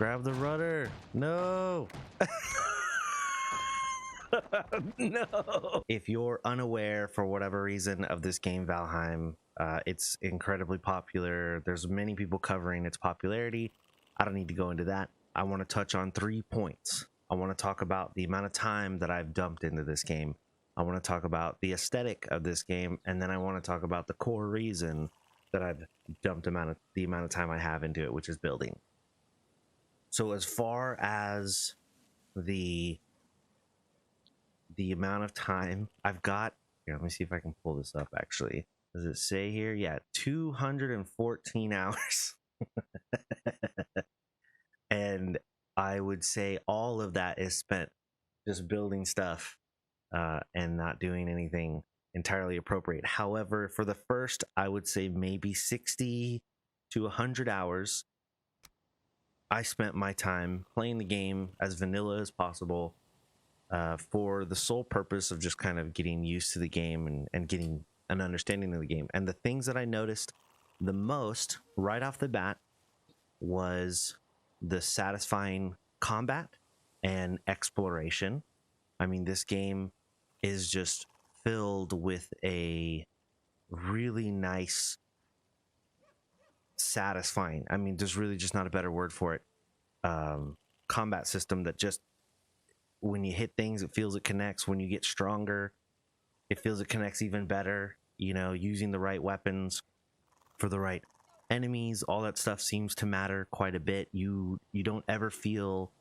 Grab the rudder. No. No. If you're unaware for whatever reason of this game, Valheim, it's incredibly popular. There's many people covering its popularity. I don't need to go into that. I want to touch on 3 points. I want to talk about the amount of time that I've dumped into this game. I want to talk about the aesthetic of this game, and then I want to talk about the core reason that I've dumped the amount of time I have into it, which is building. So as far as the amount of time I've got here, let me see if I can pull this up. Actually, does it say here? Yeah, 214 hours. And I would say all of that is spent just building stuff and not doing anything entirely appropriate. However, for the first, I would say maybe 60 to 100 hours, I spent my time playing the game as vanilla as possible for the sole purpose of just kind of getting used to the game and getting an understanding of the game. And the things that I noticed the most right off the bat was the satisfying combat and exploration. I mean, this game is just filled with a really nice, satisfying, I mean, there's really just not a better word for it, combat system that just, when you hit things, it feels it connects. When you get stronger, it feels it connects even better. You know, using the right weapons for the right enemies, all that stuff seems to matter quite a bit. You don't ever feel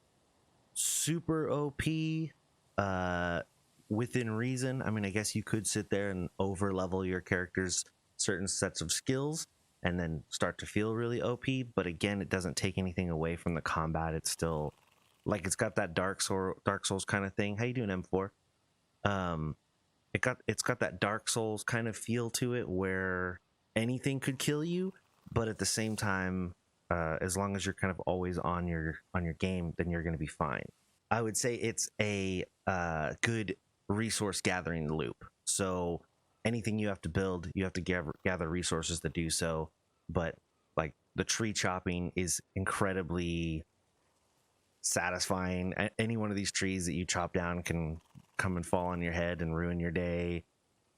super OP within reason. I mean, I guess you could sit there and over level your character's certain sets of skills and then start to feel really OP, but again, it doesn't take anything away from the combat. It's still like, it's got that Dark Souls kind of thing. How you doing, M4? It's got that Dark Souls kind of feel to it where anything could kill you, but at the same time, as long as you're kind of always on your game, then you're going to be fine. I would say it's a good resource gathering loop. So anything you have to build, you have to gather resources to do so. But like the tree chopping is incredibly satisfying. Any one of these trees that you chop down can come and fall on your head and ruin your day.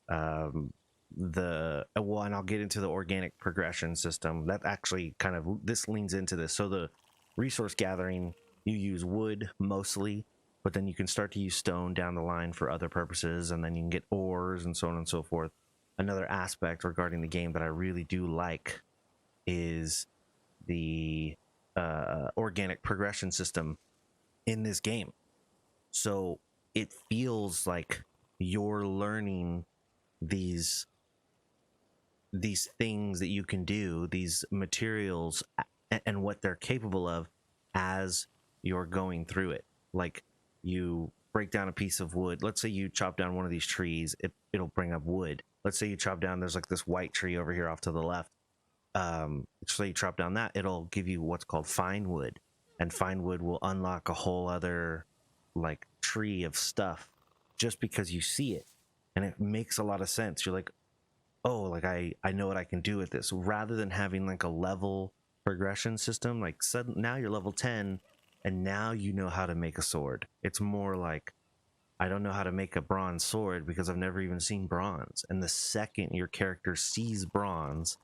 And I'll get into the organic progression system. That actually kind of, this leans into this. So the resource gathering, you use wood mostly, but then you can start to use stone down the line for other purposes, and then you can get ores and so on and so forth. Another aspect regarding the game that I really do like is the organic progression system in this game. So it feels like you're learning these things that you can do, these materials and what they're capable of as you're going through it. Like, you break down a piece of wood. Let's say you chop down one of these trees, it'll bring up wood. Let's say you chop down, there's like this white tree over here off to the left. So you chop down that, it'll give you what's called fine wood, and fine wood will unlock a whole other like tree of stuff just because you see it, and it makes a lot of sense. You're like, oh, like I know what I can do with this, rather than having like a level progression system. Like, now you're level 10 and now you know how to make a sword. It's more like, I don't know how to make a bronze sword because I've never even seen bronze. And the second your character sees bronze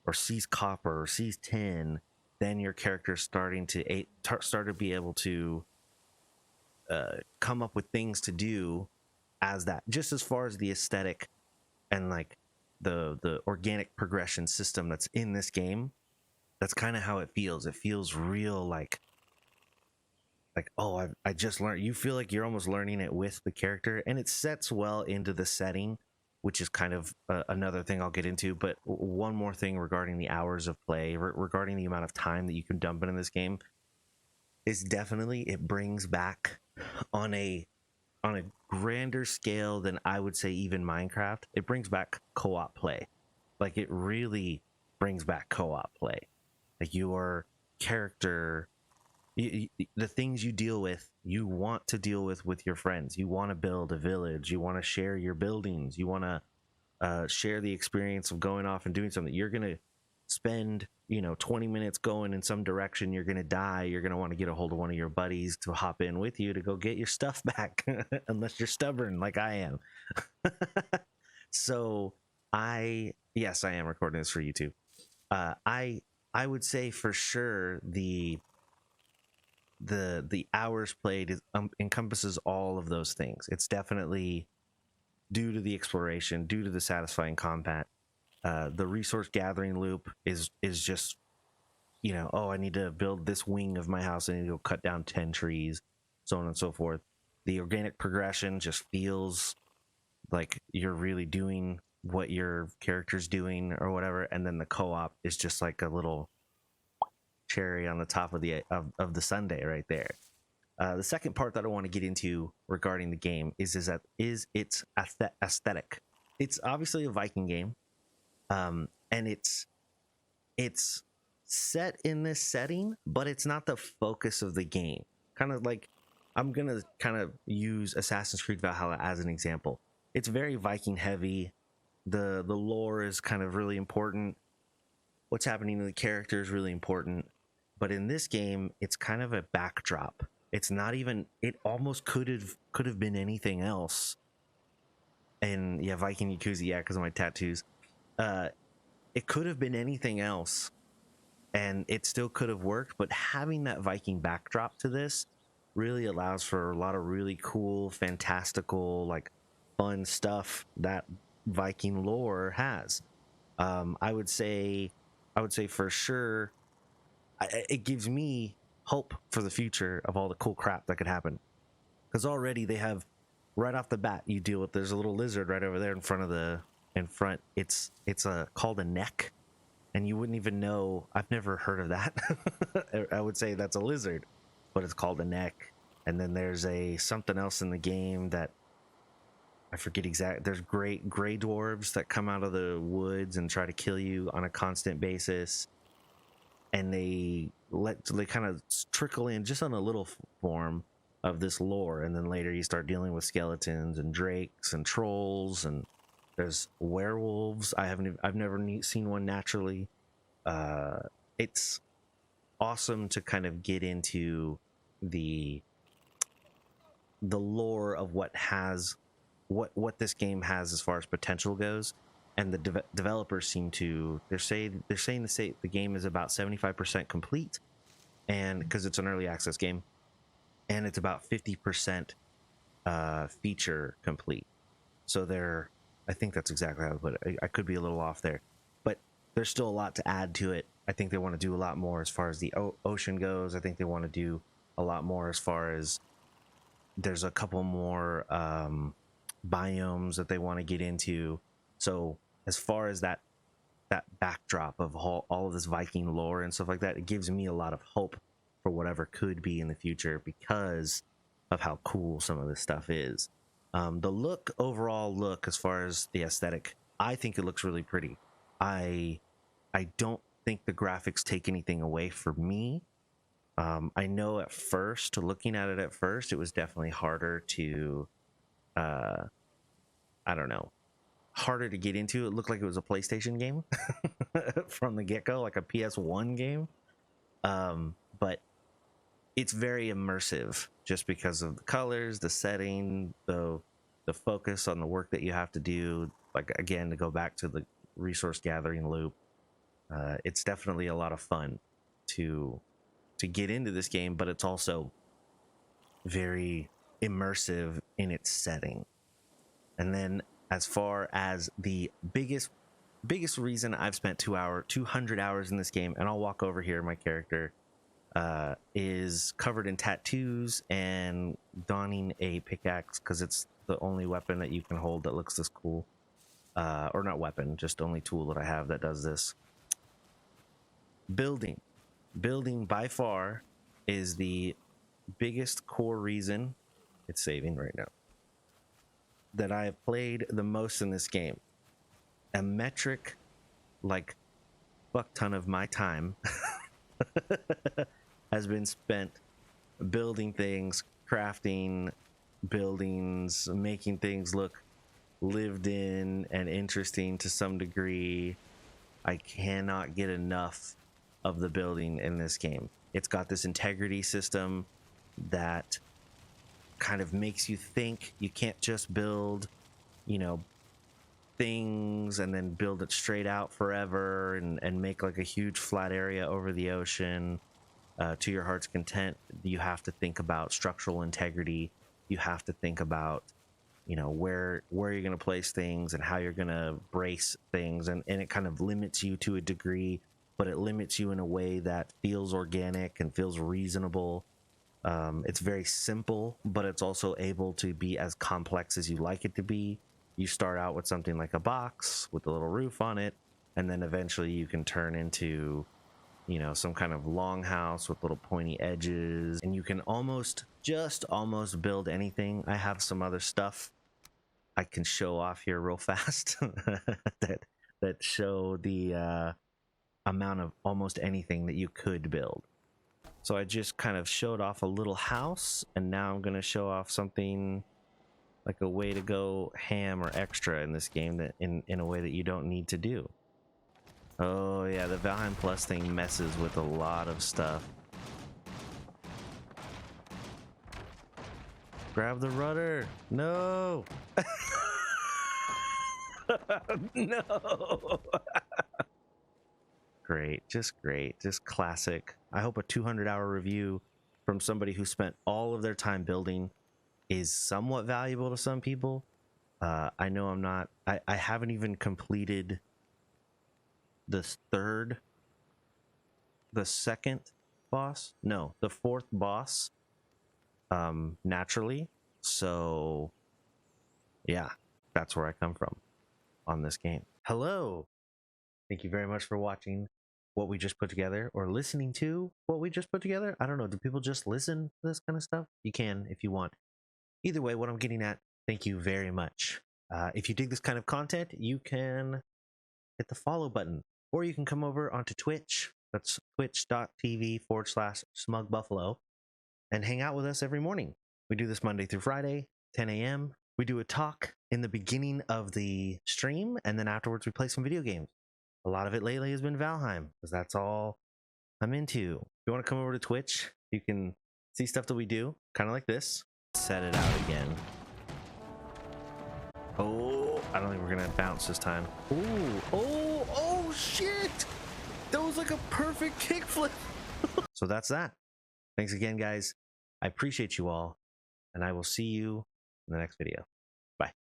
or sees copper or sees tin, then your character's starting to be able to come up with things to do as that. Just as far as the aesthetic and like the organic progression system that's in this game, that's kind of how it feels. It feels real, like oh, I just learned. You feel like you're almost learning it with the character, and it sets well into the setting, which is kind of another thing I'll get into. But one more thing regarding the hours of play, regarding the amount of time that you can dump in this game, is definitely, it brings back on a grander scale than I would say even Minecraft. It brings back co-op play. Like, it really brings back co-op play. Like, your character, the things you deal with, you want to deal with your friends. You want to build a village. You want to share your buildings. You want to share the experience of going off and doing something. You're going to spend 20 minutes going in some direction, you're going to die. You're going to want to get a hold of one of your buddies to hop in with you to go get your stuff back, unless you're stubborn like I am. So yes, I am recording this for YouTube. I would say for sure the hours played encompasses all of those things. It's definitely due to the exploration, due to the satisfying combat. The resource gathering loop is just, I need to build this wing of my house. I need to go cut down 10 trees, so on and so forth. The organic progression just feels like you're really doing what your character's doing or whatever. And then the co-op is just like a little cherry on the top of the sundae right there. The second part that I want to get into regarding the game is its aesthetic. It's obviously a Viking game, and it's set in this setting, but it's not the focus of the game. Kind of like, I'm gonna kind of use Assassin's Creed Valhalla as an example. It's very Viking heavy. The lore is kind of really important. What's happening to the character is really important. But in this game, it's kind of a backdrop. It's not even. It almost could have been anything else. And yeah, Viking Yakuza, yeah, because of my tattoos. It could have been anything else, and it still could have worked. But having that Viking backdrop to this really allows for a lot of really cool, fantastical, like fun stuff that Viking lore has. I would say for sure, it gives me hope for the future of all the cool crap that could happen. Because already they have, right off the bat, you deal with, there's a little lizard right over there in front. It's called a neck, and you wouldn't even know. I've never heard of that. I would say that's a lizard, but it's called a neck. And then there's something else in the game that I forget exactly. There's gray dwarves that come out of the woods and try to kill you on a constant basis, and they kind of trickle in just on a little form of this lore, and then later you start dealing with skeletons and drakes and trolls, and there's werewolves. I've never seen one naturally. It's awesome to kind of get into the lore of what this game has as far as potential goes. And the developers seem to, they're saying the game is about 75% complete, and because it's an early access game, and it's about 50% feature complete. So I think that's exactly how to put it. I could be a little off there, but there's still a lot to add to it. I think they want to do a lot more as far as the ocean goes. I think they want to do a lot more as far as, there's a couple more biomes that they want to get into. So as far as that backdrop of all of this Viking lore and stuff like that, it gives me a lot of hope for whatever could be in the future because of how cool some of this stuff is. The overall look, as far as the aesthetic, I think it looks really pretty. I don't think the graphics take anything away from me. I know looking at it at first, it was definitely harder to, I don't know, harder to get into. It looked like it was a PlayStation game from the get-go, like a PS1 game. But it's very immersive just because of the colors, the setting, the focus on the work that you have to do. Like, again, to go back to the resource gathering loop, it's definitely a lot of fun to get into this game, but it's also very immersive in its setting. And then as far as the biggest reason I've spent 200 hours in this game, and I'll walk over here, my character is covered in tattoos and donning a pickaxe because it's the only weapon that you can hold that looks this cool. Or not weapon, just only tool that I have that does this. Building by far is the biggest core reason, it's saving right now, that I have played the most in this game. A metric, like, fuck ton of my time has been spent building things, crafting buildings, making things look lived in and interesting to some degree. I cannot get enough of the building in this game. It's got this integrity system that kind of makes you think. You can't just build, you know, things and then build it straight out forever and make like a huge flat area over the ocean to your heart's content. You have to think about structural integrity. You have to think about, you know, where you're going to place things and how you're going to brace things, and it kind of limits you to a degree, but it limits you in a way that feels organic and feels reasonable. It's very simple, but it's also able to be as complex as you like it to be. You start out with something like a box with a little roof on it, and then eventually you can turn into, you know, some kind of longhouse with little pointy edges, and you can almost build anything. I have some other stuff I can show off here real fast that show the amount of almost anything that you could build. So I just kind of showed off a little house, and now I'm going to show off something like a way to go ham or extra in this game that in a way that you don't need to do. Oh yeah, the Valheim Plus thing messes with a lot of stuff. Grab the rudder. No. No. Great, just classic. I hope a 200-hour review from somebody who spent all of their time building is somewhat valuable to some people. I know I'm not. I haven't even completed the second boss. No, the fourth boss. Naturally. So, yeah, that's where I come from on this game. Hello. Thank you very much for watching what we just put together, or listening to what we just put together. I don't know. Do people just listen to this kind of stuff? You can if you want. Either way, what I'm getting at, thank you very much. If you dig this kind of content, you can hit the follow button, or you can come over onto Twitch. That's twitch.tv/smugbuffalo and hang out with us every morning. We do this Monday through Friday, 10 a.m. We do a talk in the beginning of the stream, and then afterwards we play some video games. A lot of it lately has been Valheim, because that's all I'm into. If you want to come over to Twitch, you can see stuff that we do, kind of like this. Set it out again. Oh, I don't think we're going to bounce this time. Ooh, oh, shit! That was like a perfect kickflip. So that's that. Thanks again, guys. I appreciate you all, and I will see you in the next video. Bye.